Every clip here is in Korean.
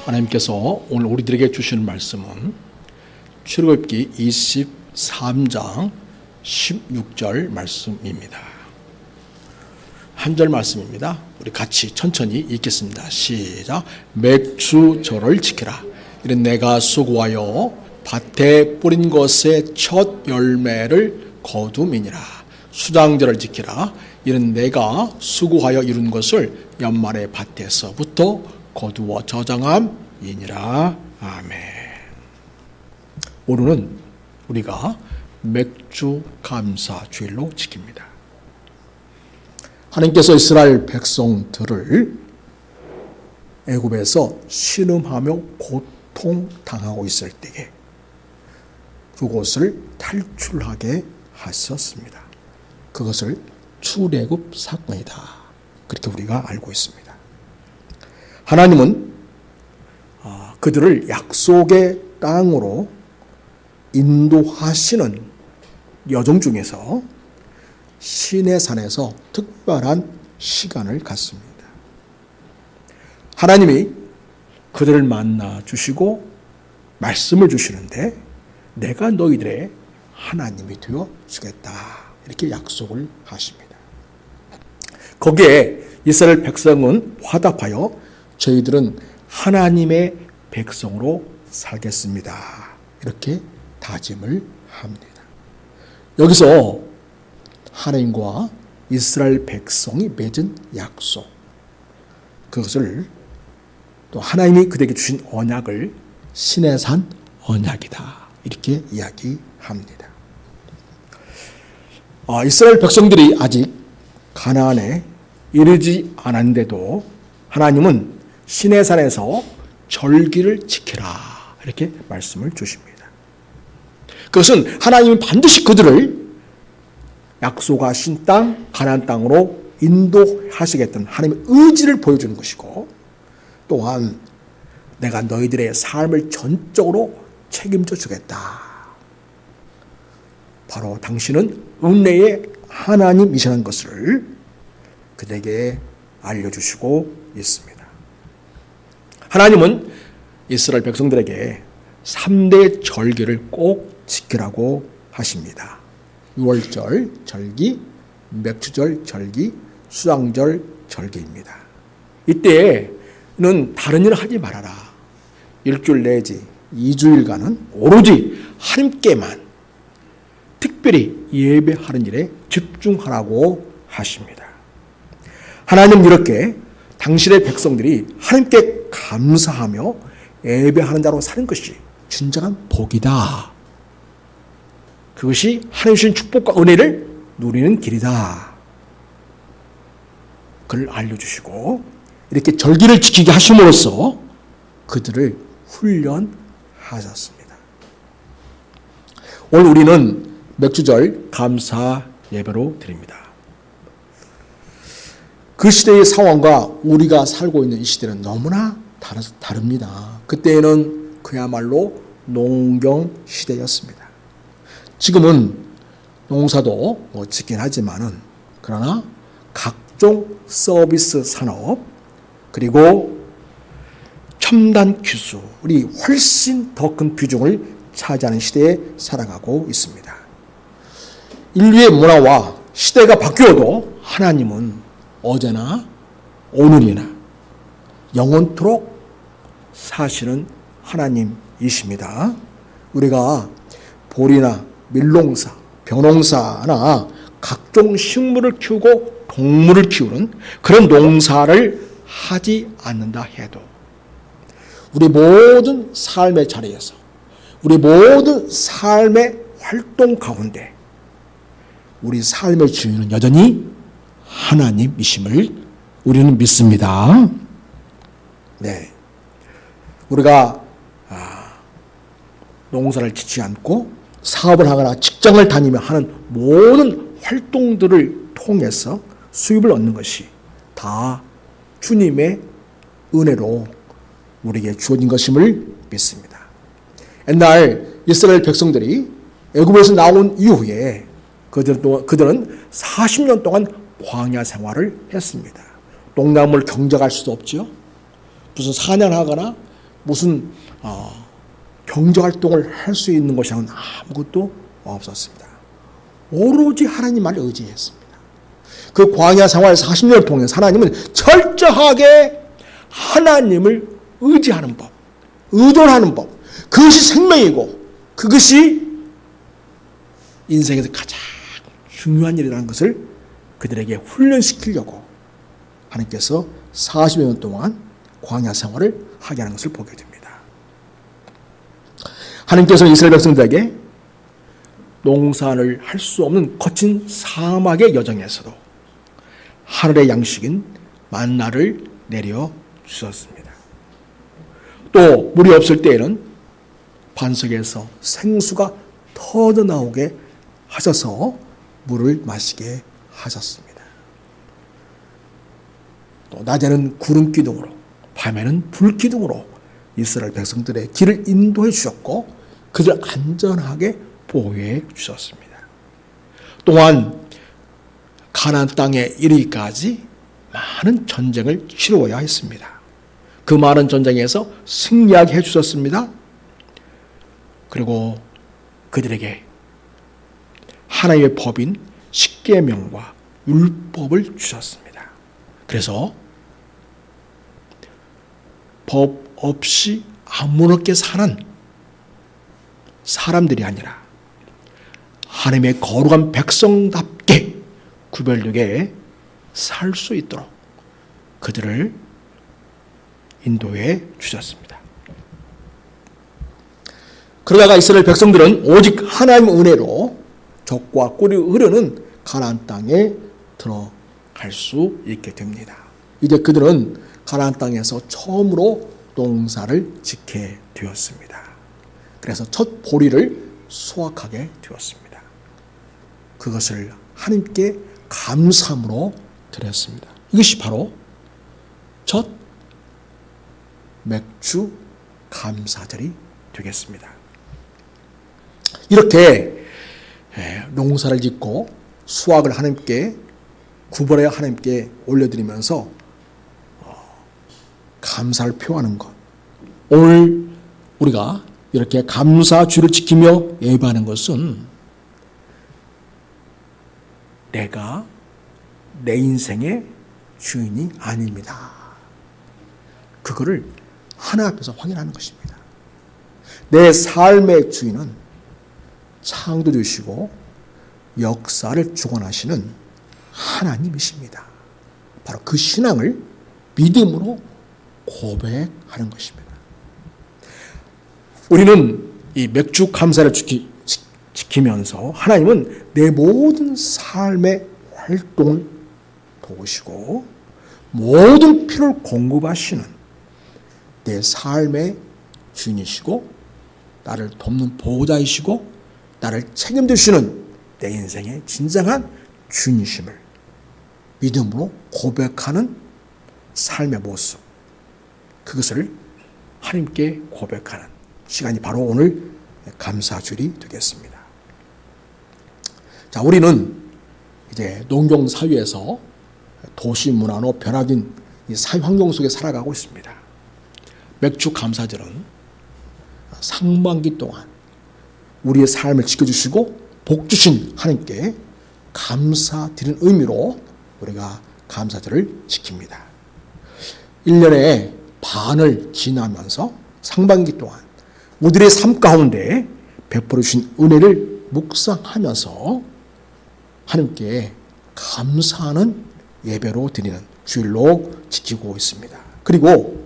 하나님께서 오늘 우리들에게 주시는 말씀은 출애굽기 23장 16절 말씀입니다. 한 절 말씀입니다. 우리 같이 천천히 읽겠습니다. 시작. 맥주절을 지키라. 이는 내가 수고하여 밭에 뿌린 것의 첫 열매를 거둠이니라. 수장절을 지키라. 이는 내가 수고하여 이룬 것을 연말의 밭에서부터 거두어 저장함이니라. 아멘. 오늘은 우리가 맥주 감사 주일로 지킵니다. 하나님께서 이스라엘 백성들을 애굽에서 신음하며 고통당하고 있을 때에 그곳을 탈출하게 하셨습니다. 그것을 출애굽 사건이다. 그렇게 우리가 알고 있습니다. 하나님은 그들을 약속의 땅으로 인도하시는 여정 중에서 시내산에서 특별한 시간을 갖습니다. 하나님이 그들을 만나 주시고 말씀을 주시는데 내가 너희들의 하나님이 되어 주겠다. 이렇게 약속을 하십니다. 거기에 이스라엘 백성은 화답하여 저희들은 하나님의 백성으로 살겠습니다. 이렇게 다짐을 합니다. 여기서 하나님과 이스라엘 백성이 맺은 약속, 그것을 또 하나님이 그들에게 주신 언약을 시내산 언약이다. 이렇게 이야기합니다. 이스라엘 백성들이 아직 가나안에 이르지 않았는데도 하나님은 시내산에서 절기를 지키라. 이렇게 말씀을 주십니다. 그것은 하나님이 반드시 그들을 약속하신 땅, 가나안 땅으로 인도하시겠다는 하나님의 의지를 보여주는 것이고, 또한 내가 너희들의 삶을 전적으로 책임져 주겠다. 바로 당신은 은혜의 하나님이시라는 것을 그들에게 알려주시고 있습니다. 하나님은 이스라엘 백성들에게 3대 절기를 꼭 지키라고 하십니다. 6월절 절기, 맥주절 절기, 수장절 절기입니다. 이때는 다른 일을 하지 말아라. 일주일 내지 2주일간은 오로지 하나님께만 특별히 예배하는 일에 집중하라고 하십니다. 하나님은 이렇게 당신의 백성들이 하나님께 감사하며 예배하는 자로 사는 것이 진정한 복이다. 그것이 하나님 주신 축복과 은혜를 누리는 길이다. 그걸 알려주시고 이렇게 절기를 지키게 하심으로써 그들을 훈련하셨습니다. 오늘 우리는 맥주절 감사 예배로 드립니다. 그 시대의 상황과 우리가 살고 있는 이 시대는 너무나 다릅니다. 그때에는 그야말로 농경 시대였습니다. 지금은 농사도 짓긴 하지만은 그러나 각종 서비스 산업 그리고 첨단 기술이 훨씬 더 큰 비중을 차지하는 시대에 살아가고 있습니다. 인류의 문화와 시대가 바뀌어도 하나님은 어제나 오늘이나 영원토록 사시는 하나님이십니다. 우리가 보리나 밀농사, 벼농사나 각종 식물을 키우고 동물을 키우는 그런 농사를 하지 않는다 해도 우리 모든 삶의 자리에서 우리 모든 삶의 활동 가운데 우리 삶의 주인은 여전히 하나님이심을 우리는 믿습니다. 네, 우리가 농사를 짓지 않고 사업을 하거나 직장을 다니며 하는 모든 활동들을 통해서 수입을 얻는 것이 다 주님의 은혜로 우리에게 주어진 것임을 믿습니다. 옛날 이스라엘 백성들이 애굽에서 나온 이후에 그들은 40년 동안 광야 생활을 했습니다. 농작물 경작할 수도 없죠. 무슨 사냥하거나 무슨 경제활동을 할 수 있는 것이랑은 아무것도 없었습니다. 오로지 하나님만 의지했습니다. 그 광야 생활 40년을 통해서 하나님은 철저하게 하나님을 의지하는 법, 의존하는 법, 그것이 생명이고 그것이 인생에서 가장 중요한 일이라는 것을 그들에게 훈련시키려고 하나님께서 40여 년 동안 광야 생활을 하게 하는 것을 보게 됩니다. 하나님께서 이스라엘 백성들에게 농사를 할 수 없는 거친 사막의 여정에서도 하늘의 양식인 만나를 내려 주셨습니다. 또 물이 없을 때에는 반석에서 생수가 터져 나오게 하셔서 물을 마시게 하셨습니다. 또 낮에는 구름 기둥으로 밤에는 불 기둥으로 이스라엘 백성들의 길을 인도해 주셨고 그들을 안전하게 보호해 주셨습니다. 또한 가나안 땅에 이르기까지 많은 전쟁을 치루어야 했습니다. 그 많은 전쟁에서 승리하게 해주셨습니다. 그리고 그들에게 하나님의 법인 십계명과 율법을 주셨습니다. 그래서 법 없이 아무렇게 사는 사람들이 아니라 하나님의 거룩한 백성답게 구별되게 살 수 있도록 그들을 인도해 주셨습니다. 그러다가 이스라엘 백성들은 오직 하나님의 은혜로 적과 꿀이 흐르는 가나안 땅에 들어갈 수 있게 됩니다. 이제 그들은 가나안 땅에서 처음으로 농사를 짓게 되었습니다. 그래서 첫 보리를 수확하게 되었습니다. 그것을 하나님께 감사함으로 드렸습니다. 이것이 바로 첫 맥주 감사절이 되겠습니다. 이렇게 농사를 짓고 수확을 하나님께 구별해 하나님께 올려드리면서 감사를 표하는 것. 오늘 우리가 이렇게 감사주를 지키며 예배하는 것은 내가 내 인생의 주인이 아닙니다. 그거를 하나 앞에서 확인하는 것입니다. 내 삶의 주인은 창조주시고 역사를 주관하시는 하나님이십니다. 바로 그 신앙을 믿음으로 고백하는 것입니다. 우리는 이 맥주 감사를 지키면서 하나님은 내 모든 삶의 활동을 도우시고 모든 필요를 공급하시는 내 삶의 주인이시고 나를 돕는 보호자이시고 나를 책임지시는 내 인생의 진정한 주인이심을 믿음으로 고백하는 삶의 모습, 그것을 하나님께 고백하는 시간이 바로 오늘 감사주일이 되겠습니다. 자, 우리는 이제 농경 사회에서 도시 문화로 변화된 이 사회 환경 속에 살아가고 있습니다. 맥주 감사절은 상반기 동안 우리의 삶을 지켜주시고 복 주신 하나님께 감사드리는 의미로 우리가 감사절을 지킵니다. 1년의 반을 지나면서 상반기 동안 우리들의 삶 가운데 베풀어 주신 은혜를 묵상하면서 하나님께 감사하는 예배로 드리는 주일로 지키고 있습니다. 그리고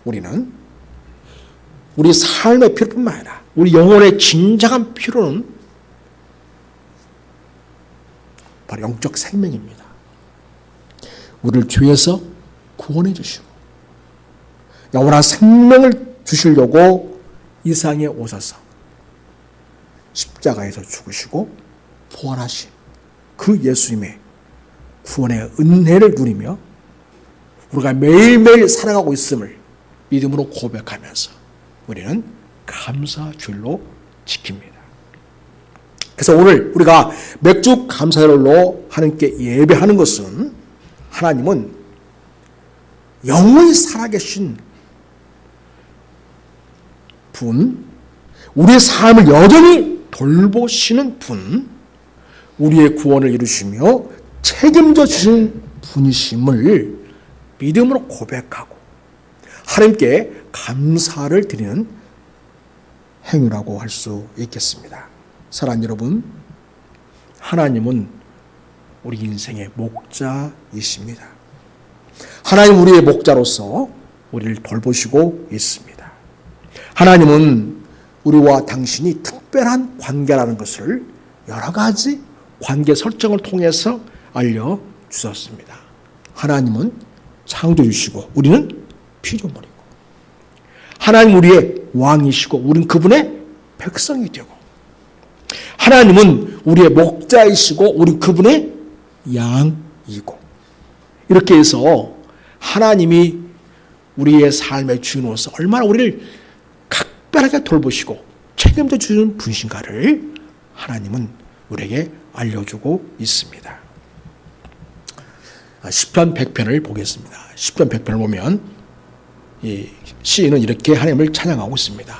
우리는 우리 삶의 필요뿐만 아니라 우리 영혼의 진정한 필요는 바로 영적 생명입니다. 우리를 죄에서 구원해 주시고 영원한 생명을 주시려고 이 세상에 오셔서 십자가에서 죽으시고 부활하신 그 예수님의 구원의 은혜를 누리며 우리가 매일매일 살아가고 있음을 믿음으로 고백하면서 우리는 감사주일로 지킵니다. 그래서 오늘 우리가 맥주 감사절로 하나님께 예배하는 것은 하나님은 영원히 살아계신 분, 우리의 삶을 여전히 돌보시는 분, 우리의 구원을 이루시며 책임져 주신 분이심을 믿음으로 고백하고 하나님께 감사를 드리는 행위라고 할 수 있겠습니다. 사랑하는 여러분, 하나님은 우리 인생의 목자이십니다. 하나님 우리의 목자로서 우리를 돌보시고 있습니다. 하나님은 우리와 당신이 특별한 관계라는 것을 여러 가지 관계 설정을 통해서 알려주셨습니다. 하나님은 창조주시고 우리는 피조물이고, 하나님 우리의 왕이시고 우리는 그분의 백성이 되고, 하나님은 우리의 목자이시고 우리는 그분의 양이고, 이렇게 해서 하나님이 우리의 삶의 주인으로서 얼마나 우리를 각별하게 돌보시고 책임져 주는 분이신가를 하나님은 우리에게 알려주고 있습니다. 시편 100편을 보겠습니다. 시편 100편을 보면 이 시인은 이렇게 하나님을 찬양하고 있습니다.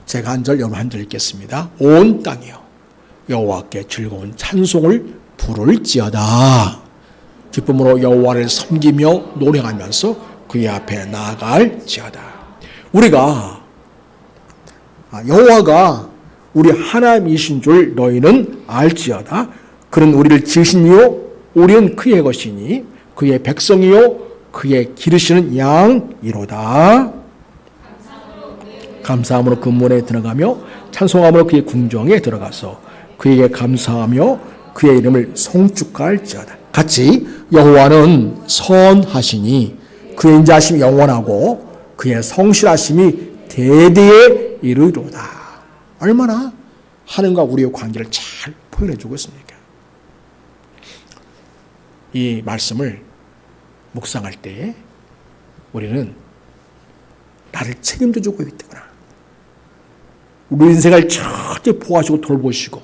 제가 한 절, 여러분 한 절 읽겠습니다. 온 땅이여 여호와께 즐거운 찬송을 부를지어다. 기쁨으로 여호와를 섬기며 노래하면서 그의 앞에 나아갈지어다. 우리가 여호와가 우리 하나님이신 줄 너희는 알지어다. 그는 우리를 지으신 이요 우리는 그의 것이니 그의 백성이요 그의 기르시는 양이로다. 감사함으로 그 문에 들어가며 찬송함으로 그의 궁정에 들어가서 그에게 감사하며 그의 이름을 송축할지어다. 같이 여호와는 선하시니 그의 인자하심이 영원하고 그의 성실하심이 대대에 이르도다. 얼마나 하나님과 우리의 관계를 잘 표현해 주고 있습니까? 이 말씀을 묵상할 때 우리는 나를 책임져 주고 있다거나 우리 인생을 철저히 보호하시고 돌보시고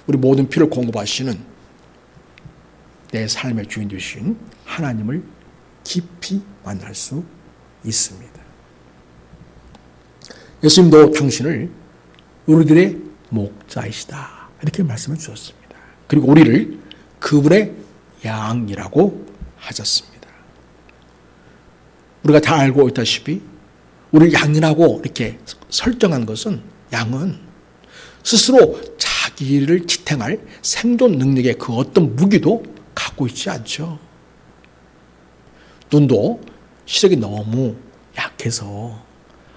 우리 모든 필요를 공급하시는 내 삶의 주인 되신 하나님을 깊이 만날 수 있습니다. 예수님도 당신을 우리들의 목자이시다 이렇게 말씀을 주셨습니다. 그리고 우리를 그분의 양이라고 하셨습니다. 우리가 다 알고 있다시피 우리를 양이라고 이렇게 설정한 것은, 양은 스스로 자기를 지탱할 생존 능력의 그 어떤 무기도 갖고 있지 않죠. 눈도 시력이 너무 약해서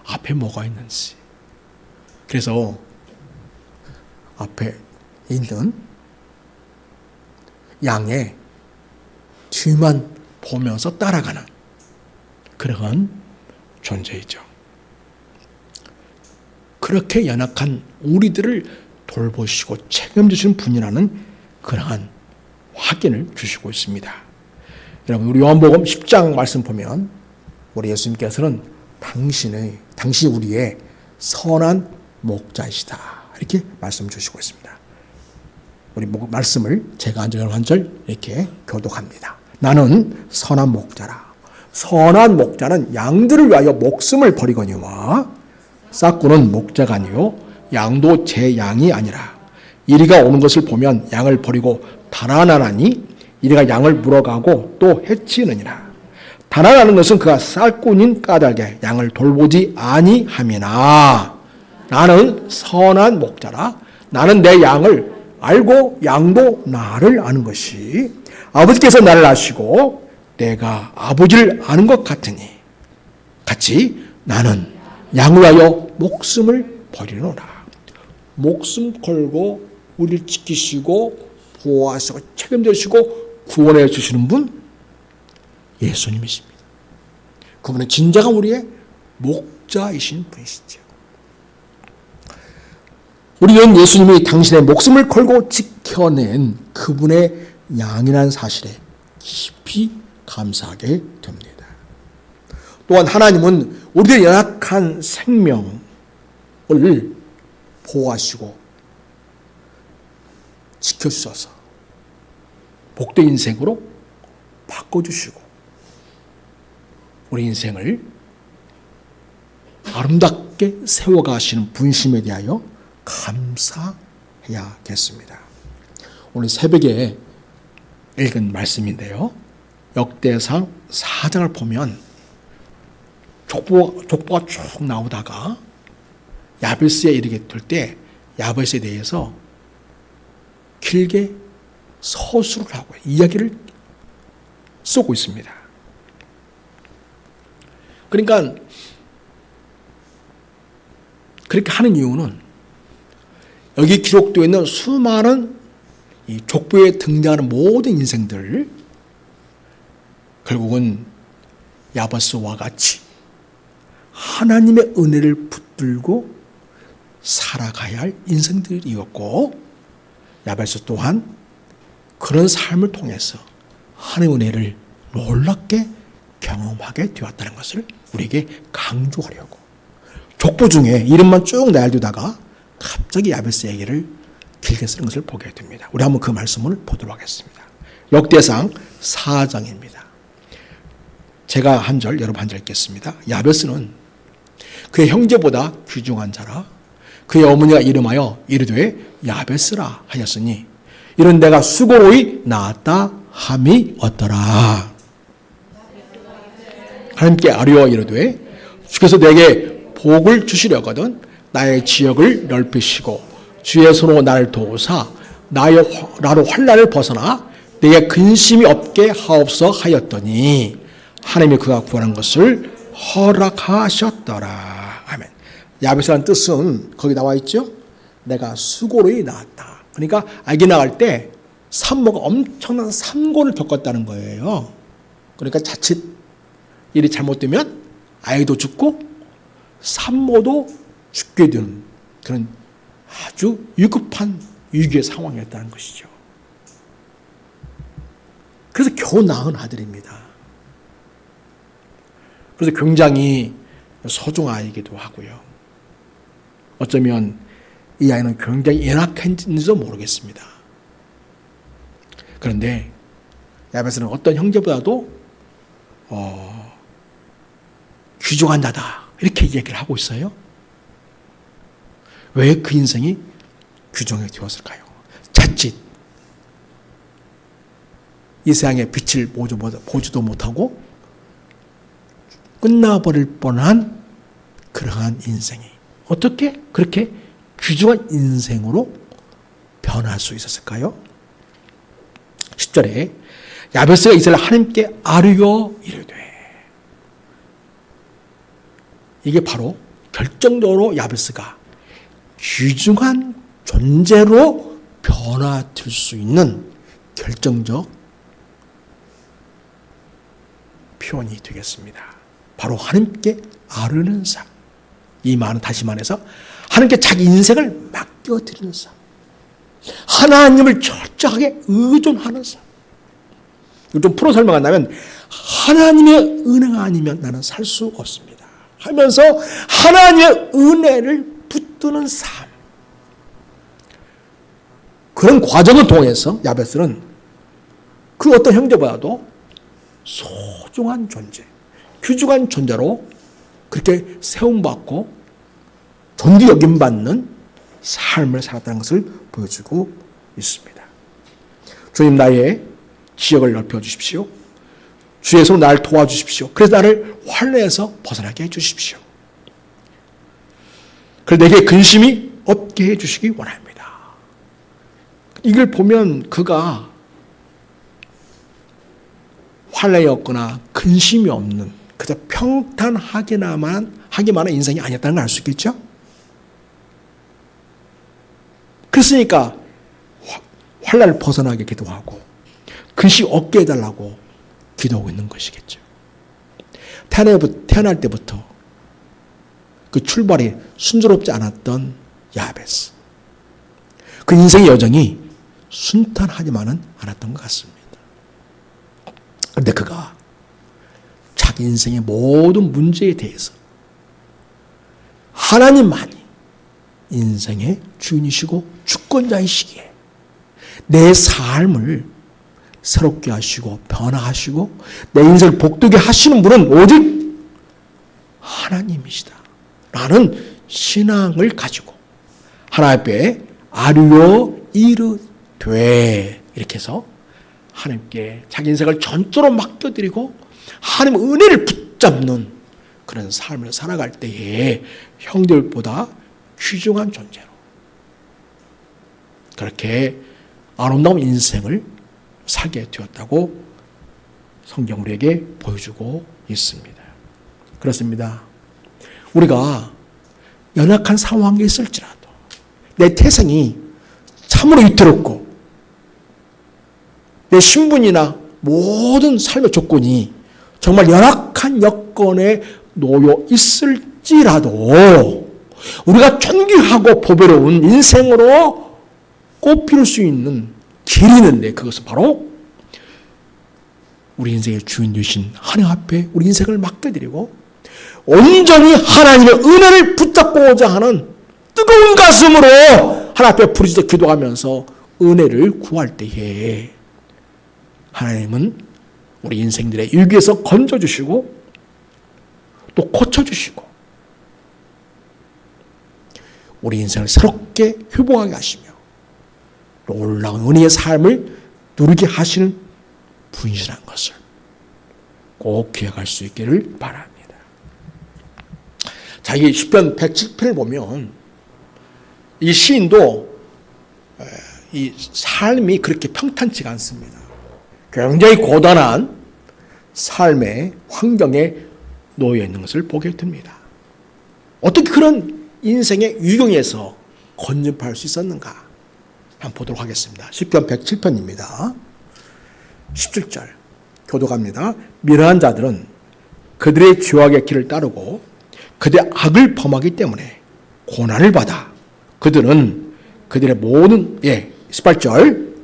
앞에 뭐가 있는지, 그래서 앞에 있는 양의 뒤만 보면서 따라가는 그런 존재이죠. 그렇게 연약한 우리들을 돌보시고 책임지시는 분이라는 그러한 확인을 주시고 있습니다. 여러분, 우리 요한복음 10장 말씀 보면 우리 예수님께서는 당신이 우리의 선한 목자이시다 이렇게 말씀 주시고 있습니다. 우리 말씀을 제가 한 절 한 절 이렇게 교독합니다. 나는 선한 목자라. 선한 목자는 양들을 위하여 목숨을 버리거니와 싹구는 목자가 아니요 양도 제 양이 아니라 이리가 오는 것을 보면 양을 버리고 달아나나니 이리가 양을 물어가고 또 해치느니라. 달아나는 것은 그가 싹꾼인 까닭에 양을 돌보지 아니함이나 나는 선한 목자라. 나는 내 양을 알고 양도 나를 아는 것이 아버지께서 나를 아시고 내가 아버지를 아는 것 같으니 같이 나는 양을 위하여 목숨을 버리노라. 목숨 걸고 우리를 지키시고 보호하시고 책임지시고 구원해 주시는 분 예수님이십니다. 그분은 진정한 우리의 목자이신 분이시죠. 우리는 예수님이 당신의 목숨을 걸고 지켜낸 그분의 양이라는 사실에 깊이 감사하게 됩니다. 또한 하나님은 우리의 연약한 생명을 보호하시고 지켜주셔서 복된 인생으로 바꿔주시고 우리 인생을 아름답게 세워가시는 분심에 대하여 감사해야겠습니다. 오늘 새벽에 읽은 말씀인데요. 역대상 4장을 보면 족보가 쭉 나오다가 야베스에 이르게 될 때 야베스에 대해서 길게 서술을 하고 이야기를 쓰고 있습니다. 그러니까 그렇게 하는 이유는 여기 기록되어 있는 수많은 이 족보에 등장하는 모든 인생들 결국은 야베스와 같이 하나님의 은혜를 붙들고 살아가야 할 인생들이었고 야베스 또한 그런 삶을 통해서 하나님의 은혜를 놀랍게 경험하게 되었다는 것을 우리에게 강조하려고 족보 중에 이름만 쭉 내두다가 갑자기 야베스 얘기를 길게 쓰는 것을 보게 됩니다. 우리 한번 그 말씀을 보도록 하겠습니다. 역대상 4장입니다. 제가 한 절, 여러분 한 절 읽겠습니다. 야베스는 그의 형제보다 귀중한 자라 그의 어머니가 이름하여 이르되 야베스라 하였으니 이런 내가 수고로이 낳았다 함이 어떠라. 하나님께 아뢰어 이르되 주께서 내게 복을 주시려거든 나의 지역을 넓히시고 주의 손으로 나를 도우사 나로 환난을 벗어나 내게 근심이 없게 하옵소 하였더니 하나님이 그가 구하는 것을 허락하셨더라. 아멘. 야베스라는 뜻은 거기 나와 있죠. 내가 수고로이 낳았다. 그러니까 아기 낳을 때 산모가 엄청난 산고를 겪었다는 거예요. 그러니까 자칫 일이 잘못되면 아이도 죽고 산모도 죽게 되는 그런 아주 위급한 위기의 상황이었다는 것이죠. 그래서 겨우 낳은 아들입니다. 그래서 굉장히 소중한 아이이기도 하고요. 어쩌면 이 아이는 굉장히 연약한지도 모르겠습니다. 그런데 야베스는 어떤 형제보다도 귀중한 자다 이렇게 얘기를 하고 있어요. 왜 그 인생이 귀중하게 되었을까요? 자칫 이 세상의 빛을 보지도 못하고 끝나버릴 뻔한 그러한 인생이 어떻게 그렇게 귀중한 인생으로 변할 수 있었을까요? 10절에 야베스가 이스라엘 하나님께 아뢰어 이르되 이게 바로 결정적으로 야베스가 귀중한 존재로 변화될 수 있는 결정적 표현이 되겠습니다. 바로 하나님께 아뢰는 삶. 이 말은 다시 말해서 하나님께 자기 인생을 맡겨드리는 삶. 하나님을 철저하게 의존하는 삶. 이거 좀 풀어 설명한다면 하나님의 은혜가 아니면 나는 살 수 없습니다. 하면서 하나님의 은혜를 붙드는 삶. 그런 과정을 통해서 야베스는 그 어떤 형제보다도 소중한 존재, 귀중한 존재로 그렇게 세움받고 존귀 여김받는 삶을 살았다는 것을 보여주고 있습니다. 주님 나의 지역을 넓혀주십시오. 주의 손으로 나를 도와주십시오. 그래서 나를 환난에서 벗어나게 해주십시오. 그래서 내게 근심이 없게 해주시기 원합니다. 이걸 보면 그가 환난이 없거나 근심이 없는 그저 평탄하기만 한 인생이 아니었다는 걸 알 수 있겠죠? 그랬으니까 환난을 벗어나게 기도하고 근심 없게 해달라고 기도하고 있는 것이겠죠. 태어날 때부터 그 출발이 순조롭지 않았던 야베스. 그 인생의 여정이 순탄하지만은 않았던 것 같습니다. 그런데 그가 자기 인생의 모든 문제에 대해서 하나님만이 인생의 주인이시고 주권자이시기에 내 삶을 새롭게 하시고 변화하시고 내 인생을 복되게 하시는 분은 오직 하나님이시다 라는 신앙을 가지고 하나님 앞에 아뢰어 이르되 이렇게 해서 하나님께 자기 인생을 전적으로 맡겨드리고 하나님의 은혜를 붙잡는 그런 삶을 살아갈 때에 형들보다 귀중한 존재로 그렇게 아름다운 인생을 살게 되었다고 성경 우리에게 보여주고 있습니다. 그렇습니다. 우리가 연약한 상황에 있을지라도 내 태생이 참으로 위태롭고 내 신분이나 모든 삶의 조건이 정말 열악한 여건에 놓여 있을지라도 우리가 존귀하고 보배로운 인생으로 꼽힐 수 있는 길이 있는데 그것은 바로 우리 인생의 주인 되신 하나님 앞에 우리 인생을 맡겨드리고 온전히 하나님의 은혜를 붙잡고자 하는 뜨거운 가슴으로 하나님 앞에 부르짖어 기도하면서 은혜를 구할 때에 하나님은 우리 인생들의 일기에서 건져주시고 또 고쳐주시고 우리 인생을 새롭게 회복하게 하시며 놀라운 은혜의 삶을 누리게 하시는 분이시라는 것을 꼭 기억할 수 있기를 바랍니다. 자, 이 시편 107편을 보면 이 시인도 이 삶이 그렇게 평탄치가 않습니다. 굉장히 고단한 삶의 환경에 놓여 있는 것을 보게 됩니다. 어떻게 그런 인생의 유경에서 건진할 수 있었는가? 한번 보도록 하겠습니다. 시편 107편입니다. 17절 교독합니다. 미련한 자들은 그들의 죄악의 길을 따르고 그들의 악을 범하기 때문에 고난을 받아 그들은 그들의 모든 18절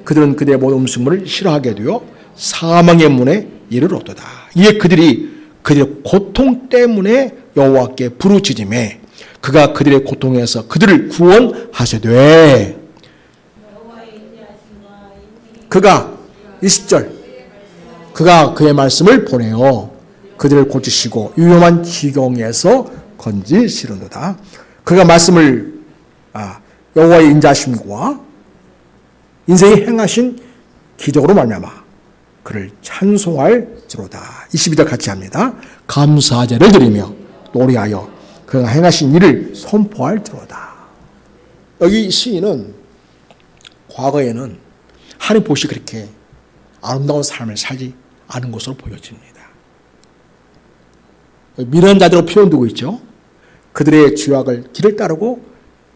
그들은 그들의 모든 음식물을 싫어하게 되어 사망의 문에 이르렀도다. 이에 그들이 그들의 고통 때문에 여호와께 부르짖으매 그가 그들의 고통에서 그들을 구원하시되 그가 20절 그가 그의 말씀을 보내어 그들을 고치시고 위험한 지경에서 건지시려도다. 그가 말씀을 여호와의 인자하심과 인생에 행하신 기적으로 말미암아 그를 찬송할지로다. 22절 같이 합니다. 감사제를 드리며 노래하여 그가 행하신 일을 선포할지로다. 여기 시인은 과거에는 하나님 보시 그렇게 아름다운 삶을 살지 않은 것으로 보여집니다. 미련한 자들로 표현되고 있죠. 그들의 죄악을 길을 따르고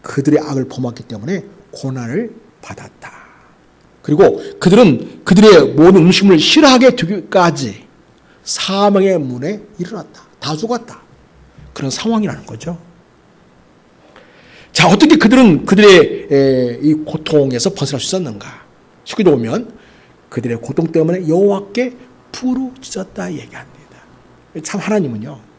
그들의 악을 범했기 때문에 고난을 받았다. 그리고 그들은 그들의 모든 음식물을 싫어하게 되기까지 사망의 문에 이르렀다. 다 죽었다. 그런 상황이라는 거죠. 자, 어떻게 그들은 그들의 이 고통에서 벗어날 수 있었는가? 쉽게 보면 그들의 고통 때문에 여호와께 부르짖었다 얘기합니다. 참 하나님은요,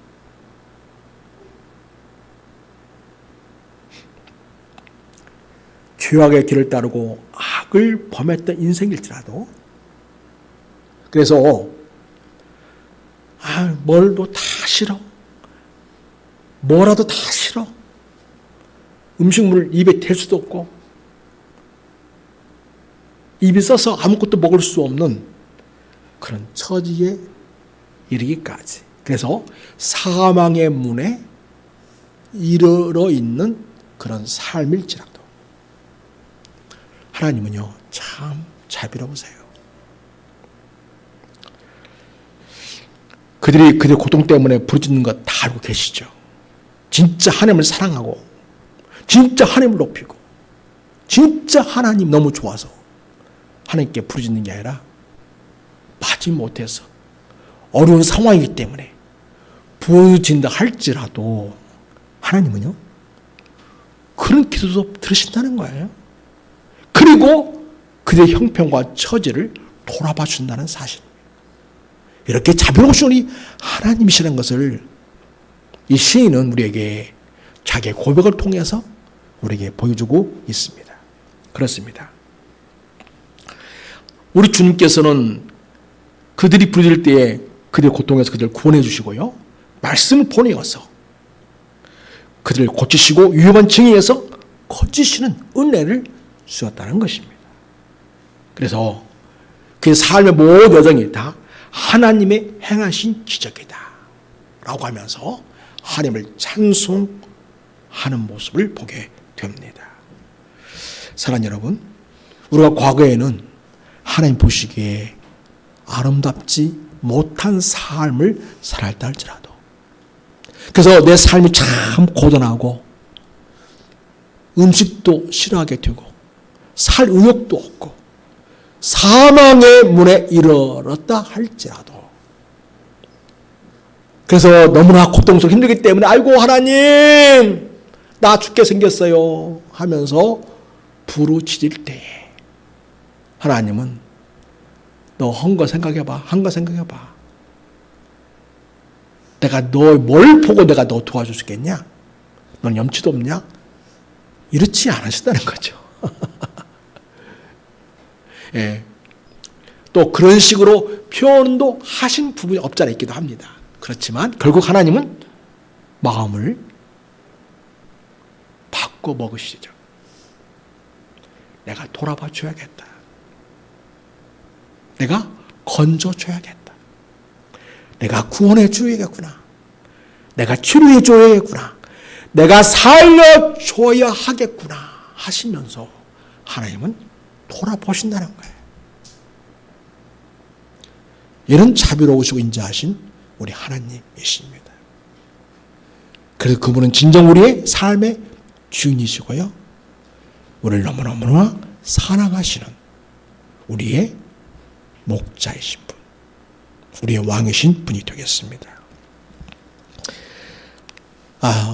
죄악의 길을 따르고 악을 범했던 인생일지라도 그래서 뭘도 다 싫어, 뭐라도 다 싫어, 음식물을 입에 댈 수도 없고 입이 써서 아무것도 먹을 수 없는 그런 처지에 이르기까지, 그래서 사망의 문에 이르러 있는 그런 삶일지라도 하나님은요 참 자비로우세요. 그들이 그들의 고통 때문에 부르짖는 것 다 알고 계시죠. 진짜 하나님을 사랑하고 진짜 하나님을 높이고 진짜 하나님 너무 좋아서 하나님께 부르짖는 게 아니라 마지 못해서 어려운 상황이기 때문에 부르짖는다 할지라도 하나님은요 그런 기도도 들으신다는 거예요. 그리고 그들의 형편과 처지를 돌아봐 준다는 사실입니다. 이렇게 자비로우신 우리 하나님이시라는 것을 이 시인은 우리에게 자기의 고백을 통해서 우리에게 보여주고 있습니다. 그렇습니다. 우리 주님께서는 그들이 부르짖을 때에 그들의 고통에서 그들을 구원해 주시고요, 말씀을 보내어서 그들을 고치시고 위험한 증의에서 거치시는 은혜를 주었다는 것입니다. 그래서 그의 삶의 모든 여정이 다 하나님의 행하신 기적이다 라고 하면서 하나님을 찬송하는 모습을 보게 됩니다. 사랑하는 여러분, 우리가 과거에는 하나님 보시기에 아름답지 못한 삶을 살았다 할지라도, 그래서 내 삶이 참 고단하고 음식도 싫어하게 되고 살 의욕도 없고 사망의 문에 이르렀다 할지라도, 그래서 너무나 고통스럽고 힘들기 때문에 아이고 하나님 나 죽게 생겼어요 하면서 부르짖을 때에 하나님은 너 한 거 생각해봐. 내가 너 뭘 보고 내가 너 도와줄 수 있겠냐? 넌 염치도 없냐? 이렇지 않으셨다는 거죠. 예. 또 그런 식으로 표현도 하신 부분이 없지 않아 있기도 합니다. 그렇지만 결국 하나님은 마음을 바꿔 먹으시죠. 내가 돌아봐 줘야겠다. 내가 건져줘야겠다. 내가 구원해 줘야겠구나. 내가 치료해 줘야겠구나. 내가 살려줘야 하겠구나 하시면서 하나님은 돌아보신다는 거예요. 이런 자비로우시고 인자하신 우리 하나님이십니다. 그래서 그분은 진정 우리의 삶의 주인이시고요, 우리를 너무너무나 사랑하시는 우리의 목자이신 분, 우리의 왕이신 분이 되겠습니다.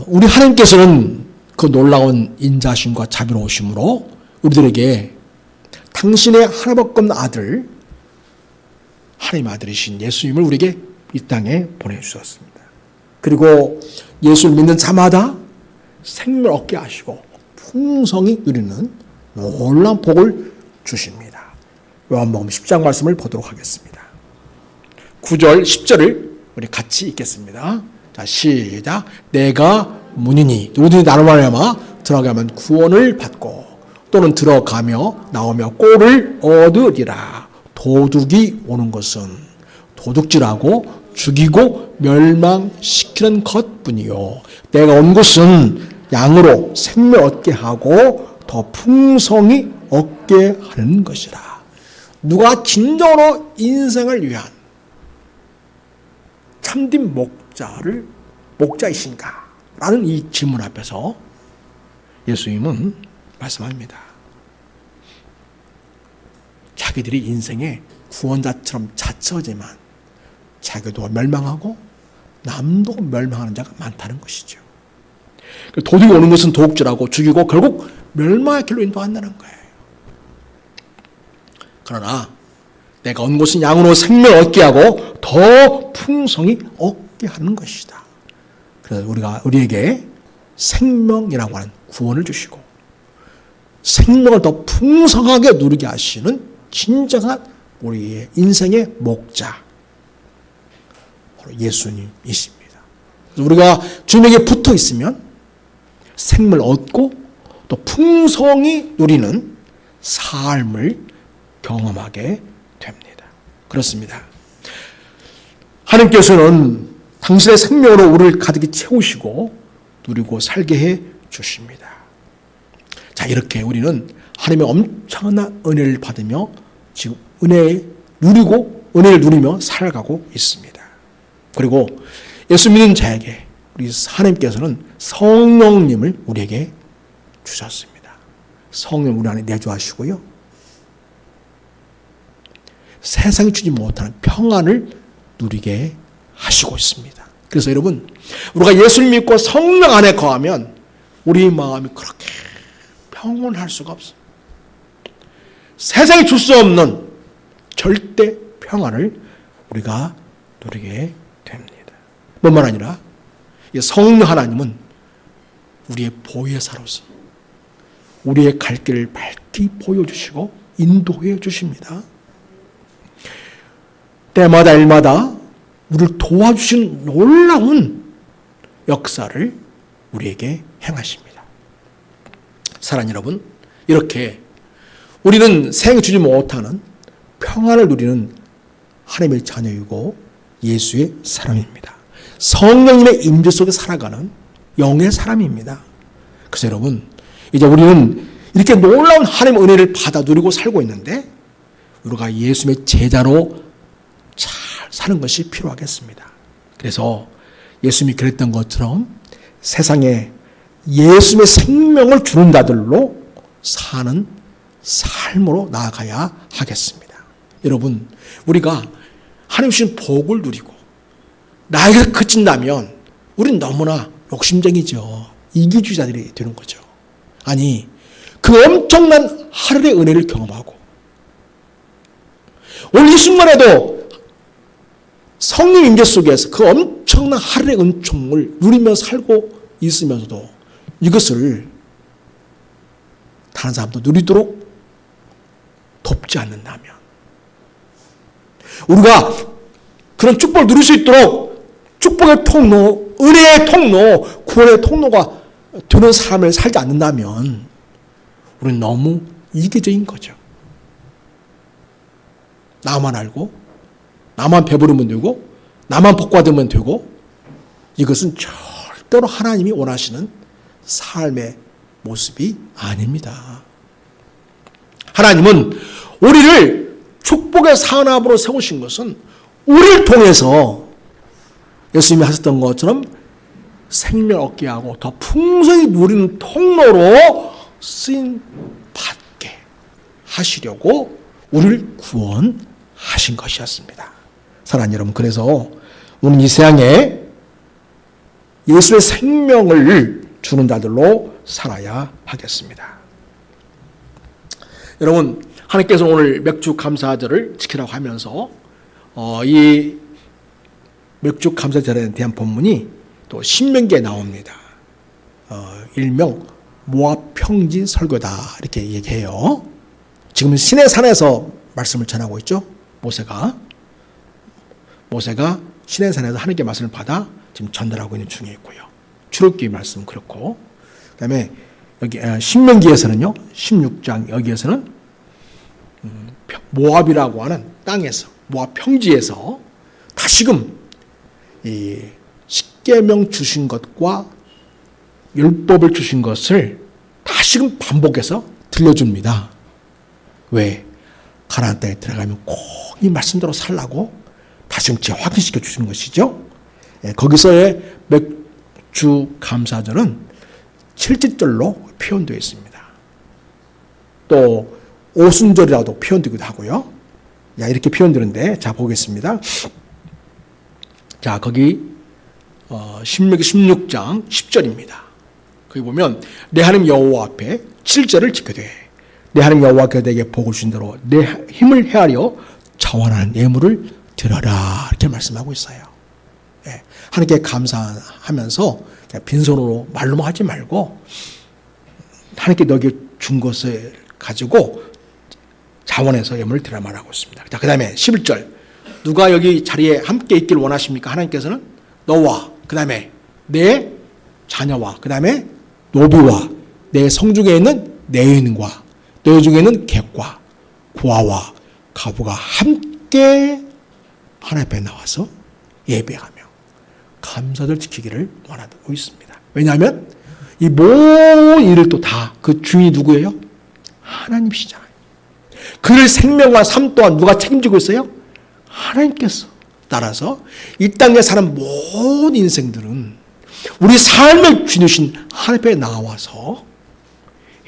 우리 하나님께서는 그 놀라운 인자심과 자비로우심으로 우리들에게 당신의 하나밖에 없는 아들, 하나님의 아들이신 예수님을 우리에게 이 땅에 보내주셨습니다. 그리고 예수를 믿는 자마다 생명을 얻게 하시고 풍성히 누리는 놀라운 복을 주십니다. 요한복음 10장 말씀을 보도록 하겠습니다. 9절 10절을 우리 같이 읽겠습니다. 자, 시작. 내가 문이니, 누구든지 나로 말미암아 들어가면 구원을 받고 또는 들어가며 나오며 꼴을 얻으리라. 도둑이 오는 것은 도둑질하고 죽이고 멸망시키는 것뿐이요, 내가 온 것은 양으로 생명 얻게 하고 더 풍성히 얻게 하는 것이라. 누가 진정으로 인생을 위한 참된 목자이신가? 라는 이 질문 앞에서 예수님은 말씀합니다. 자기들이 인생의 구원자처럼 자처하지만 자기도 멸망하고 남도 멸망하는 자가 많다는 것이죠. 도둑이 오는 것은 도둑질하고 죽이고 결국 멸망의 길로 인도한다는 거예요. 그러나 내가 온 것은 양으로 생명을 얻게 하고 더 풍성히 얻게 하는 것이다. 그래서 우리에게 생명이라고 하는 구원을 주시고 생명을 더 풍성하게 누리게 하시는 진정한 우리의 인생의 목자, 바로 예수님이십니다. 그래서 우리가 주님에게 붙어 있으면 생명을 얻고 또 풍성히 누리는 삶을 경험하게 됩니다. 그렇습니다. 하나님께서는 당신의 생명으로 우리를 가득히 채우시고 누리고 살게 해 주십니다. 자, 이렇게 우리는 하나님의 엄청난 은혜를 받으며 지금 은혜를 누리며 살아가고 있습니다. 그리고 예수 믿는 자에게 우리 하나님께서는 성령님을 우리에게 주셨습니다. 성령 우리 안에 내주하시고요, 세상이 주지 못하는 평안을 누리게 하시고 있습니다. 그래서 여러분, 우리가 예수를 믿고 성령 안에 거하면 우리 마음이 그렇게 평온할 수가 없어요. 세상이 줄 수 없는 절대 평안을 우리가 누리게 됩니다. 뿐만 아니라 성령 하나님은 우리의 보혜사로서 우리의 갈 길을 밝히 보여주시고 인도해 주십니다. 때마다 일마다 우리를 도와주신 놀라운 역사를 우리에게 행하십니다. 사랑하는 여러분, 이렇게 우리는 생주지 못하는 평안을 누리는 하나님의 자녀이고 예수의 사람입니다. 성령님의 임재 속에 살아가는 영의 사람입니다. 그래서 여러분, 이제 우리는 이렇게 놀라운 하나님의 은혜를 받아 누리고 살고 있는데 우리가 예수님의 제자로 잘 사는 것이 필요하겠습니다. 그래서 예수님이 그랬던 것처럼 세상에 예수님의 생명을 주는 자들로 사는 삶으로 나아가야 하겠습니다. 여러분, 우리가 하나님 주신 복을 누리고 나이가 커진다면 우리는 너무나 욕심쟁이죠. 이기주의자들이 되는 거죠. 아니, 그 엄청난 하늘의 은혜를 경험하고 오늘 이 순간에도 성령 임재 속에서 그 엄청난 하늘의 은총을 누리며 살고 있으면서도 이것을 다른 사람도 누리도록 돕지 않는다면, 우리가 그런 축복을 누릴 수 있도록 축복의 통로, 은혜의 통로, 구원의 통로가 되는 삶을 살지 않는다면 우리는 너무 이기적인 거죠. 나만 알고 나만 배부르면 되고 나만 복받으면 되고, 이것은 절대로 하나님이 원하시는 삶의 모습이 아닙니다. 하나님은 우리를 축복의 산업으로 세우신 것은 우리를 통해서 예수님이 하셨던 것처럼 생명 얻게 하고 더 풍성히 누리는 통로로 쓰임 받게 하시려고 우리를 구원하신 것이었습니다. 사랑하는 여러분, 그래서 우리는 이 세상에 예수의 생명을 주는 자들로 살아야 하겠습니다. 여러분, 하나님께서 오늘 맥주 감사절을 지키라고 하면서 이 맥주 감사절에 대한 본문이 또 신명기에 나옵니다. 일명 모압 평지 설교다 이렇게 얘기해요. 지금 시내산에서 말씀을 전하고 있죠. 모세가 시내산에서 하나님께 말씀을 받아 지금 전달하고 있는 중에 있고요. 출애굽기 말씀 그렇고, 그다음에 여기 신명기에서는요, 16장 여기에서는 모압이라고 하는 땅에서, 모압 평지에서 다시금 이 십계명 주신 것과 율법을 주신 것을 다시금 반복해서 들려줍니다. 왜? 가나안 땅에 들어가면 꼭 이 말씀대로 살라고 다시금 재확인시켜 주시는 것이죠. 거기서의 맥주 감사절은 7節절로 표현되어 있습니다. 또 오순절이라도 표현되기도 하고요. 이렇게 표현되는데, 자 보겠습니다. 자, 거기 신명기 16장 10절입니다. 거기 보면 내 하나님 여호와 앞에 7절을 지켜되 내 하나님 여호와께서 내게 복을 주신 대로 내 힘을 헤아려 자원하는 예물을 드려라, 이렇게 말씀하고 있어요. 하나님께 감사하면서 빈손으로 말로만 하지 말고 하나님께 너에게 준 것을 가지고 자원해서 예물을 드려 말하고 있습니다. 자, 그 다음에 11절, 누가 여기 자리에 함께 있기를 원하십니까? 하나님께서는 너와, 그 다음에 내 자녀와, 그 다음에 노비와 내 성중에 있는 내 여인과 너희 중에 있는 객과 고아와 가부가 함께 하나님 앞에 나와서 예배하며 감사절 지키기를 원하고 있습니다. 왜냐하면 이 모든 일을 또 다 그 주인이 누구예요? 하나님이시잖아요. 그를 생명과 삶 또한 누가 책임지고 있어요? 하나님께서. 따라서 이 땅에 사는 모든 인생들은 우리 삶을 주누신 하나님 앞에 나와서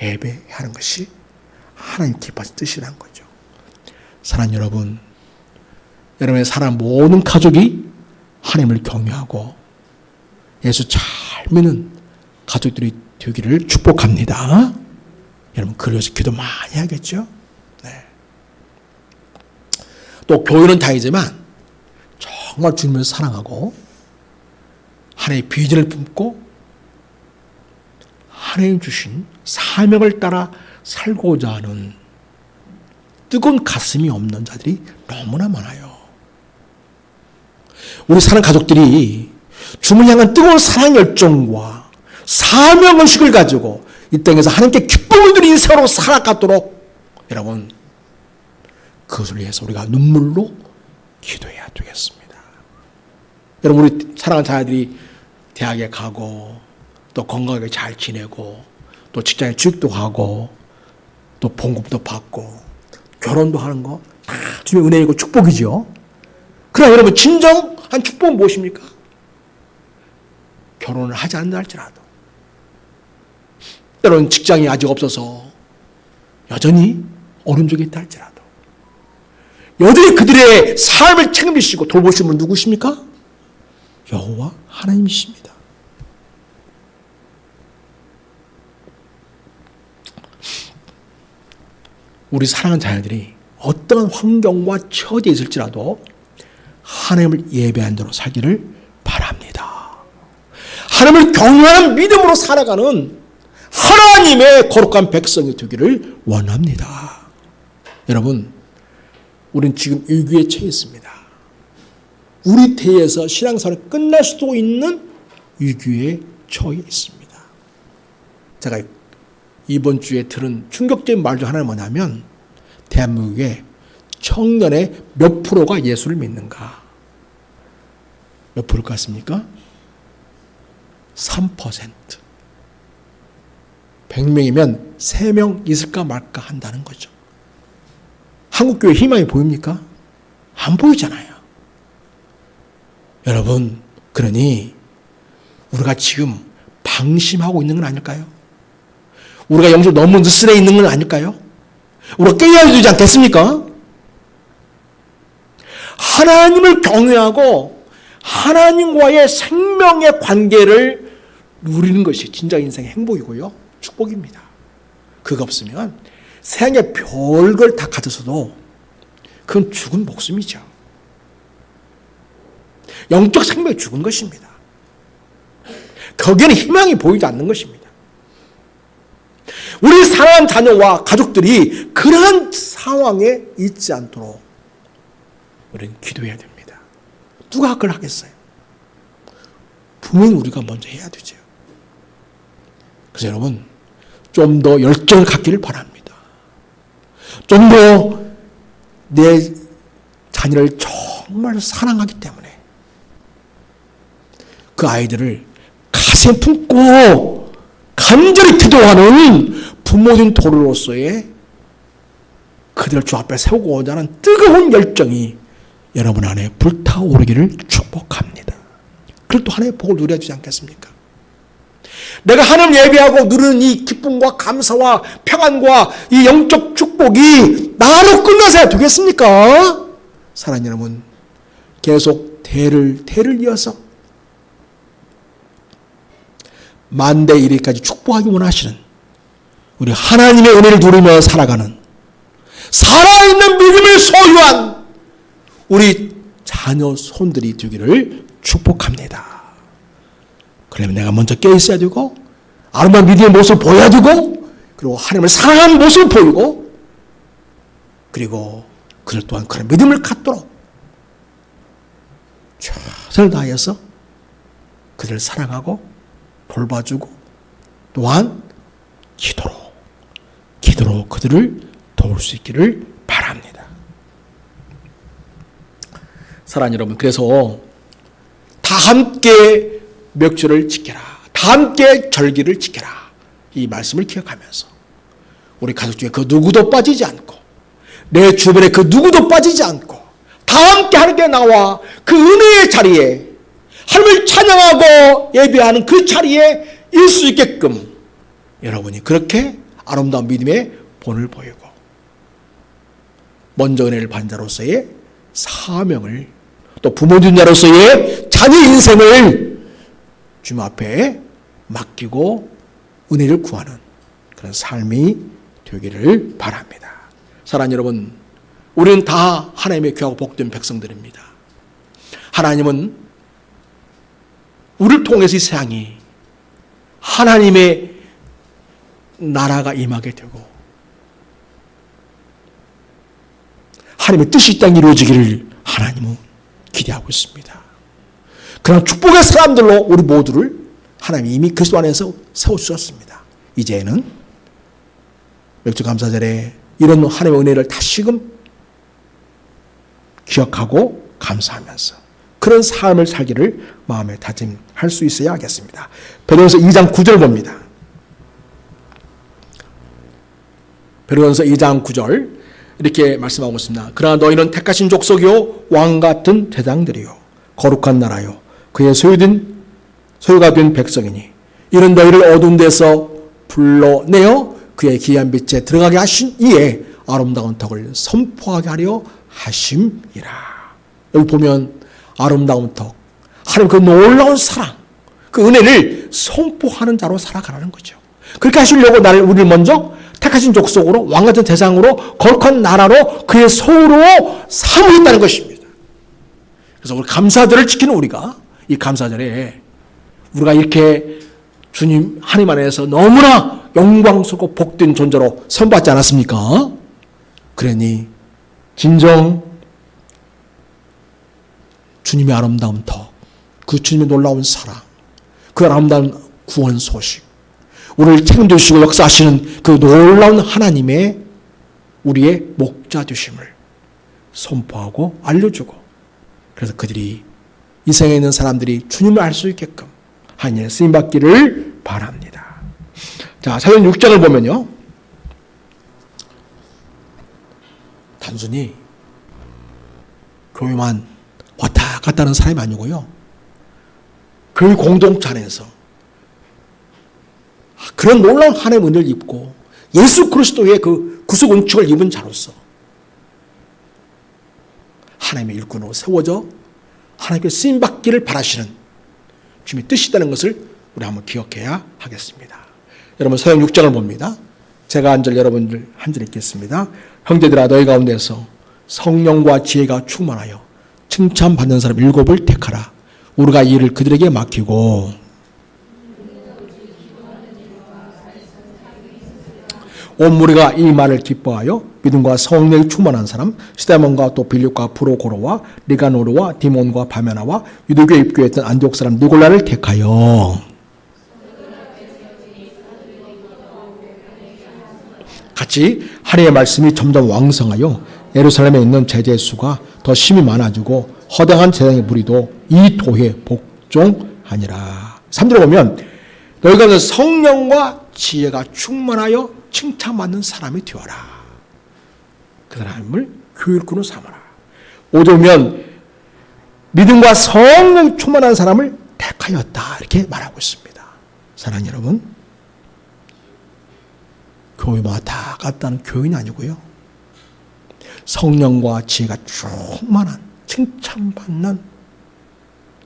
예배하는 것이 하나님 기뻐하신 뜻이라는 거죠. 사랑하는 여러분, 여러분의 사랑 모든 가족이 하나님을 경외하고 예수 잘 믿는 가족들이 되기를 축복합니다. 여러분, 그래서 기도 많이 하겠죠? 네. 또 교회는 다이지만 정말 주님을 사랑하고 하나님의 비전을 품고 하나님 주신 사명을 따라 살고자 하는 뜨거운 가슴이 없는 자들이 너무나 많아요. 우리 사는 가족들이 주님을 향한 뜨거운 사랑 열정과 사명의식을 가지고 이 땅에서 하나님께 기쁨을 누리는 인생으로 살아가도록 여러분 그것을 위해서 우리가 눈물로 기도해야 되겠습니다. 여러분 우리 사랑하는 자녀들이 대학에 가고 또 건강하게 잘 지내고 또 직장에 취직도 하고 또 봉급도 받고 결혼도 하는 거 다 주님의 은혜이고 축복이죠. 그러나 여러분 진정한 축복은 무엇입니까? 결혼을 하지 않는다 할지라도 여러분 직장이 아직 없어서 여전히 어려움적이 있다 할지라도 여전히 그들의 삶을 책임지시고 돌보시는 분은 누구십니까? 여호와 하나님이십니다. 우리 사랑하는 자녀들이 어떤 환경과 처지에 있을지라도 하나님을 예배한 대로 살기를 바랍니다. 하나님을 경외하는 믿음으로 살아가는 하나님의 거룩한 백성이 되기를 원합니다. 여러분, 우리는 지금 위기에 처해 있습니다. 우리 대에서 신앙생활이 끝날 수도 있는 위기에 처해 있습니다. 제가 이번 주에 들은 충격적인 말 중 하나는 뭐냐면 대한민국의 청년의 몇 프로가 예수를 믿는가? 몇 프로 같습니까? 3%. 100명이면 3명 있을까 말까 한다는 거죠. 한국교회 희망이 보입니까? 안 보이잖아요. 여러분, 그러니 우리가 지금 방심하고 있는 건 아닐까요? 우리가 영적 너무 느슨해 있는 건 아닐까요? 우리가 깨어야 되지 않겠습니까? 하나님을 경외하고 하나님과의 생명의 관계를 누리는 것이 진짜 인생의 행복이고요. 축복입니다. 그거 없으면 세상에 별걸 다 가졌어도 그건 죽은 목숨이죠. 영적 생명이 죽은 것입니다. 거기에는 희망이 보이지 않는 것입니다. 우리 사랑하는 자녀와 가족들이 그러한 상황에 있지 않도록 우리는 기도해야 됩니다. 누가 그걸 하겠어요? 부모는 우리가 먼저 해야 되죠. 그래서 여러분 좀 더 열정을 갖기를 바랍니다. 좀 더 내 자녀를 정말 사랑하기 때문에 그 아이들을 가슴에 품고 간절히 기도하는 부모님 도로로서의 그들을 주 앞에 세우고자 하는 뜨거운 열정이 여러분 안에 불타오르기를 축복합니다. 그걸 또 하나님의 복을 누려야 되지 않겠습니까? 내가 하나님 예배하고 누리는 이 기쁨과 감사와 평안과 이 영적 축복이 나로 끝나서야 되겠습니까? 사랑하는 여러분, 계속 대를 이어서 만대 이르기까지 축복하기 원하시는 우리 하나님의 은혜를 누리며 살아가는 살아있는 믿음을 소유한 우리 자녀 손들이 되기를 축복합니다. 그러면 내가 먼저 깨어있어야 되고 아름다운 믿음의 모습을 보여야 되고 그리고 하나님을 사랑하는 모습을 보이고 그리고 그들 또한 그런 믿음을 갖도록 최선을 다해서 그들을 사랑하고 돌봐주고 또한 기도로 그들을 도울 수 있기를 바랍니다. 사랑하는 여러분, 그래서 다 함께 명절을 지켜라. 다 함께 절기를 지켜라. 이 말씀을 기억하면서 우리 가족 중에 그 누구도 빠지지 않고 내 주변에 그 누구도 빠지지 않고 다 함께 하나님께 나와 그 은혜의 자리에 하나님을 찬양하고 예배하는 그 자리에 있을 수 있게끔 여러분이 그렇게 아름다운 믿음의 본을 보이고 먼저 은혜를 받은 자로서의 사명을 또 부모된 자로서의 자녀 인생을 주님 앞에 맡기고 은혜를 구하는 그런 삶이 되기를 바랍니다. 사랑하는 여러분, 우리는 다 하나님의 귀하고 복된 백성들입니다. 하나님은 우리를 통해서 이 세상이 하나님의 나라가 임하게 되고 하나님의 뜻이 이 땅에 이루어지기를 하나님은 기대하고 있습니다. 그런 축복의 사람들로 우리 모두를 하나님이 이미 그리스도 안에서 세워주셨습니다. 이제는 맥주감사절에 이런 하나님의 은혜를 다시금 기억하고 감사하면서 그런 삶을 살기를 마음에 다짐할 수 있어야 하겠습니다. 베드로전서 2장 9절 봅니다. 베드로전서 2장 9절 이렇게 말씀하고 있습니다. 그러나 너희는 택하신 족속이요 왕같은 제장들이요 거룩한 나라요 그의 소유가 된 백성이니 이는 너희를 어두운 데서 불러내어 그의 기이한 빛에 들어가게 하신 이에 아름다운 덕을 선포하게 하려 하심이라. 여기 보면 아름다운 덕, 하나님 그 놀라운 사랑, 그 은혜를 선포하는 자로 살아가라는 거죠. 그렇게 하시려고 우리를 먼저 택하신 족속으로 왕같은 대상으로 거룩한 나라로 그의 소유로 삼으셨다는 것입니다. 그래서 우리 감사절을 지키는 우리가 이 감사절에 우리가 이렇게 주님 하나님 안에서 너무나 영광스럽고 복된 존재로 선받지 않았습니까? 그러니 진정 주님의 아름다운 덕, 그 주님의 놀라운 사랑, 그 아름다운 구원 소식, 우리를 책임져 주시고 역사하시는 그 놀라운 하나님의 우리의 목자 되심을 선포하고 알려주고, 그래서 그들이 이 세상에 있는 사람들이 주님을 알 수 있게끔 하나님의 쓰임받기를 바랍니다. 자, 사도행 6장을 보면요, 단순히 교회만 왔다 갔다 하는 사람이 아니고요, 교회 공동체 안에서 그런 놀라운 하나님의 은혜를 입고 예수 그리스도의 그 구속 은총을 입은 자로서 하나님의 일꾼으로 세워져 하나님께 쓰임받기를 바라시는 주님의 뜻이 있다는 것을 우리 한번 기억해야 하겠습니다. 여러분, 사도행 6장을 봅니다. 제가 한 절, 여러분들 한 절 읽겠습니다. 형제들아, 너희 가운데서 성령과 지혜가 충만하여 칭찬받는 사람 7을 택하라. 우리가 이 일을 그들에게 맡기고, 온 무리가 이 말을 기뻐하여 믿음과 성령이 충만한 사람 스데몬과 또 빌립과 프로고로와 리가노르와 디몬과 바메나와 유대교에 입교했던 안디옥 사람 니골라를 택하여, 같이 하나님의 말씀이 점점 왕성하여 예루살렘에 있는 제자의 수가 더 심히 많아지고 허다한 제사장의 무리도 이 도에 복종하니라. 3절에 보면 너희 가운데 성령과 지혜가 충만하여 칭찬받는 사람이 되어라. 그 사람을 교일꾼으로 삼아라. 5절 보면 믿음과 성령 충만한 사람을 택하였다, 이렇게 말하고 있습니다. 사랑하는 여러분, 교회마다 갔다는 교인이 아니고요, 성령과 지혜가 충만한 칭찬받는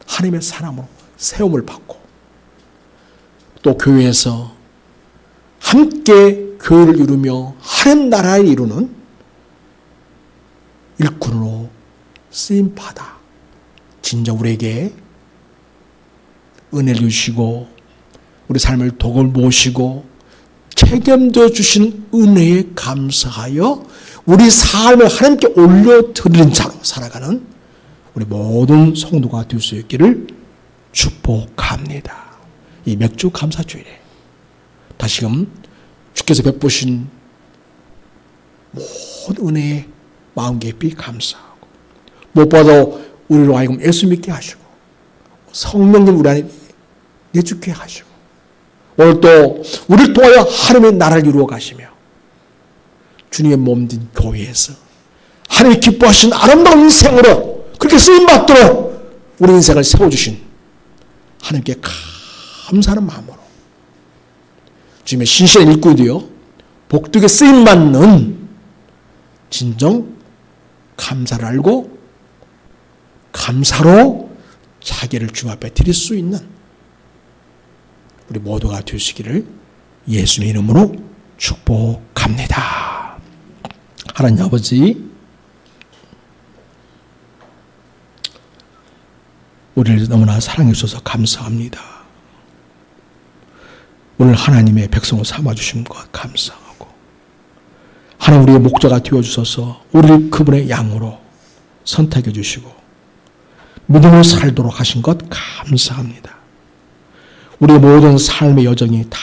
하나님의 사람으로 세움을 받고 또 교회에서 함께 교회를 이루며 하나님 나라를 이루는 일꾼으로 쓰임받아 진정 우리에게 은혜를 주시고 우리 삶을 독을 모시고 책임져 주신 은혜에 감사하여 우리 삶을 하나님께 올려드리는 자로 살아가는 우리 모든 성도가 될 수 있기를 축복합니다. 이 맥주 감사주일에 다시금 주께서 베푸신 모든 은혜에 마음 깊이 감사하고, 무엇보다도 우리로 하여금 예수 믿게 하시고 성령님 우리 안에 내주게 하시고 오늘 또 우리를 통하여 하나님의 나라를 이루어 가시며 주님의 몸된 교회에서 하나님이 기뻐하신 아름다운 인생으로 그렇게 쓰임받도록 우리 인생을 세워주신 하나님께 감사하는 마음으로 주님의 신실한 일꾼이 되어 복되게 쓰임받는 진정 감사를 알고 감사로 자기를 주님 앞에 드릴 수 있는 우리 모두가 되시기를 예수님의 이름으로 축복합니다. 하나님 아버지, 우리를 너무나 사랑해 주셔서 감사합니다. 오늘 하나님의 백성을 삼아주신 것 감사하고, 하나님 우리의 목자가 되어주셔서 우리를 그분의 양으로 선택해 주시고 믿음으로 살도록 하신 것 감사합니다. 우리의 모든 삶의 여정이 다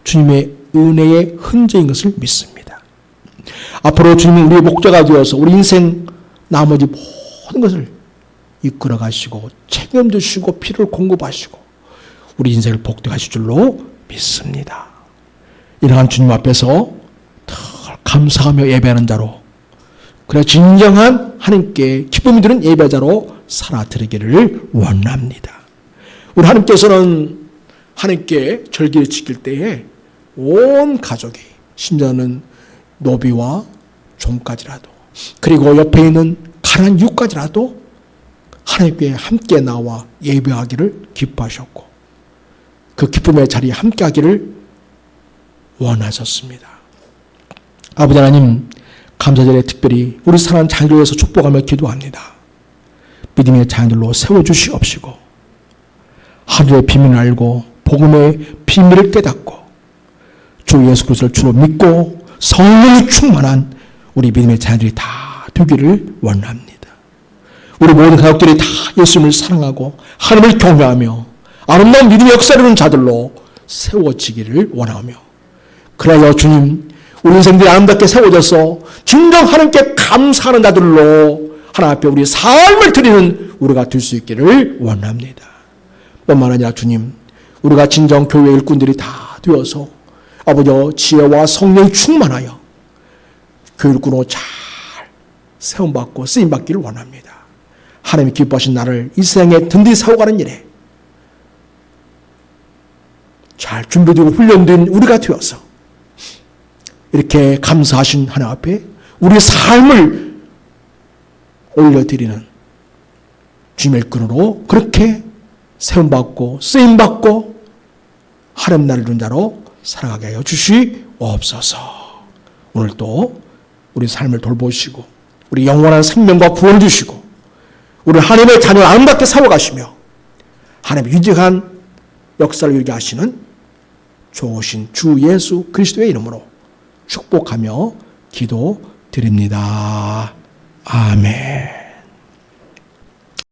주님의 은혜의 흔적인 것을 믿습니다. 앞으로 주님은 우리의 목자가 되어서 우리 인생 나머지 모든 것을 이끌어 가시고 책임지시고 피를 공급하시고 우리 인생을 복되게 하실 줄로 믿습니다. 이러한 주님 앞에서 늘 감사하며 예배하는 자로, 그래 진정한 하나님께 기쁨이 드는 예배자로 살아드리기를 원합니다. 우리 하나님께서는 하나님께 절기를 지킬 때에 온 가족이, 심지어는 노비와 종까지라도, 그리고 옆에 있는 가난한 이웃까지라도 하나님께 함께 나와 예배하기를 기뻐하셨고 그 기쁨의 자리에 함께 하기를 원하셨습니다. 아버지 하나님, 감사절에 특별히 우리 사랑하는 자녀를 위해서 축복하며 기도합니다. 믿음의 자녀들로 세워주시옵시고 하늘의 비밀을 알고 복음의 비밀을 깨닫고 주 예수 그리스도를 주로 믿고 성령이 충만한 우리 믿음의 자녀들이 다 되기를 원합니다. 우리 모든 가족들이 다 예수님을 사랑하고 하나님을 경외하며 아름다운 믿음의 역사를 이루는 자들로 세워지기를 원하며, 그래서 주님, 우리 인생들이 아름답게 세워져서 진정 하나님께 감사하는 자들로 하나님 앞에 우리 삶을 드리는 우리가 될 수 있기를 원합니다. 뿐만 아니라 주님, 우리가 진정 교회 일꾼들이 다 되어서 아버지 지혜와 성령이 충만하여 교회 일꾼으로 잘 세움받고 쓰임받기를 원합니다. 하나님이 기뻐하신 나를 이 세상에 든든히 세워가는 일에 잘 준비되고 훈련된 우리가 되어서 이렇게 감사하신 하나님 앞에 우리 삶을 올려드리는 주님의 일꾼으로 그렇게 세움받고 쓰임받고 하나님 나라를 이룬 자로 살아가게 하여 주시옵소서. 오늘도 우리 삶을 돌보시고 우리 영원한 생명과 구원을 주시고 우리 하나님의 자녀를 아름답게 세워가시며 하나님의 유익한 역사를 이루게 하시는 좋으신 주 예수 그리스도의 이름으로 축복하며 기도드립니다. 아멘.